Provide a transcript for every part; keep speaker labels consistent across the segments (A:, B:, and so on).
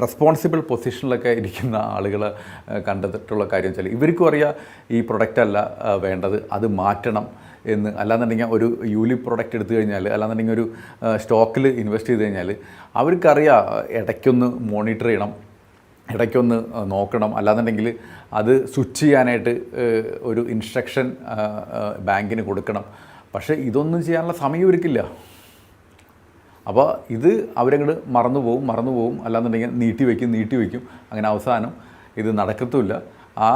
A: Responsible പൊസിഷനിലൊക്കെ ഇരിക്കുന്ന ആളുകൾ കണ്ടിട്ടുള്ള കാര്യം വെച്ചാൽ ഇവർക്കും അറിയാം ഈ പ്രൊഡക്റ്റ് അല്ല വേണ്ടത്, അത് മാറ്റണം എന്ന്. അല്ലാന്നുണ്ടെങ്കിൽ ഒരു യൂലി പ്രൊഡക്റ്റ് എടുത്തു കഴിഞ്ഞാൽ, അല്ലാന്നുണ്ടെങ്കിൽ ഒരു സ്റ്റോക്കിൽ ഇൻവെസ്റ്റ് ചെയ്ത് കഴിഞ്ഞാൽ അവർക്കറിയാം ഇടയ്ക്കൊന്ന് മോണിറ്റർ ചെയ്യണം, ഇടയ്ക്കൊന്ന് നോക്കണം, അല്ലാന്നുണ്ടെങ്കിൽ അത് സ്വിച്ച് ചെയ്യാനായിട്ട് ഒരു ഇൻസ്ട്രക്ഷൻ ബാങ്കിന് കൊടുക്കണം. പക്ഷേ ഇതൊന്നും ചെയ്യാനുള്ള സമയം ഇവർക്കില്ല. അപ്പോൾ ഇത് അവരങ്ങോട്ട് മറന്നു പോവും, അല്ലാന്നുണ്ടെങ്കിൽ നീട്ടി വയ്ക്കും. അങ്ങനെ അവസാനം ഇത് നടക്കത്തുമില്ല. ആ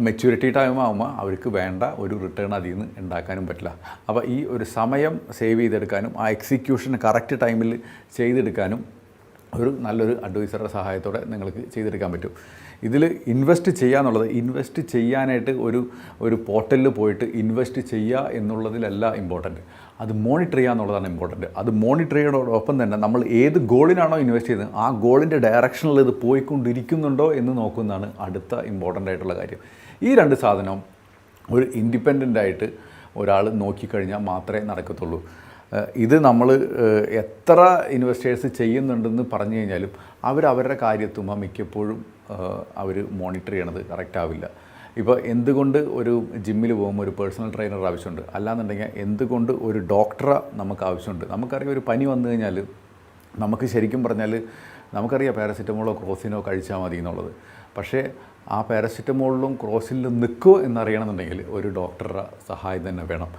A: മെച്യൂരിറ്റി ടൈം ആകുമ്പോൾ അവർക്ക് വേണ്ട ഒരു റിട്ടേൺ അതിൽ നിന്ന് ഉണ്ടാക്കാനും പറ്റില്ല. അപ്പോൾ ഈ ഒരു സമയം സേവ് ചെയ്തെടുക്കാനും ആ എക്സിക്യൂഷൻ കറക്റ്റ് ടൈമിൽ ചെയ്തെടുക്കാനും ഒരു നല്ലൊരു അഡ്വൈസറുടെ സഹായത്തോടെ നിങ്ങൾക്ക് ചെയ്തെടുക്കാൻ പറ്റും. ഇതിൽ ഇൻവെസ്റ്റ് ചെയ്യുക എന്നുള്ളത്, ഇൻവെസ്റ്റ് ചെയ്യാനായിട്ട് ഒരു പോർട്ടലിൽ പോയിട്ട് ഇൻവെസ്റ്റ് ചെയ്യുക എന്നുള്ളതിലല്ല ഇമ്പോർട്ടൻറ്റ്, അത് മോണിറ്റർ ചെയ്യുക എന്നുള്ളതാണ് ഇമ്പോർട്ടൻറ്റ്. അത് മോണിറ്റർ ചെയ്യുന്നതോടൊപ്പം തന്നെ നമ്മൾ ഏത് ഗോളിനാണോ ഇൻവെസ്റ്റ് ചെയ്യുന്നത് ആ ഗോളിൻ്റെ ഡയറക്ഷനിൽ ഇത് പോയിക്കൊണ്ടിരിക്കുന്നുണ്ടോ എന്ന് നോക്കുന്നതാണ് അടുത്ത ഇമ്പോർട്ടൻ്റ് ആയിട്ടുള്ള കാര്യം. ഈ രണ്ട് സാധനവും ഒരു ഇൻഡിപെൻഡൻ്റായിട്ട് ഒരാൾ നോക്കിക്കഴിഞ്ഞാൽ മാത്രമേ നടക്കത്തുള്ളൂ. ഇത് നമ്മൾ എത്ര ഇൻവെസ്റ്റേഴ്സ് ചെയ്യുന്നുണ്ടെന്ന് പറഞ്ഞു കഴിഞ്ഞാലും അവരവരുടെ കാര്യത്തുമ്പോൾ മിക്കപ്പോഴും അവർ മോണിറ്റർ ചെയ്യണത് കറക്റ്റ് ആവില്ല. ഇപ്പോൾ എന്തുകൊണ്ട് ഒരു ജിമ്മിൽ പോകുമ്പോൾ ഒരു പേഴ്സണൽ ട്രെയിനർ ആവശ്യമുണ്ട്, അല്ലാന്നുണ്ടെങ്കിൽ എന്തുകൊണ്ട് ഒരു ഡോക്ടറെ നമുക്ക് ആവശ്യമുണ്ട്. നമുക്കറിയാം ഒരു പനി വന്നു കഴിഞ്ഞാൽ നമുക്ക് ശരിക്കും പറഞ്ഞാൽ നമുക്കറിയാം പാരസിറ്റമോളോ ക്രോസിനോ കഴിച്ചാൽ മതി എന്നുള്ളത്. പക്ഷേ ആ പാരസിറ്റമോളിലും ക്രോസിലും നിൽക്കുമോ എന്നറിയണമെന്നുണ്ടെങ്കിൽ ഒരു ഡോക്ടറുടെ സഹായം തന്നെ വേണം.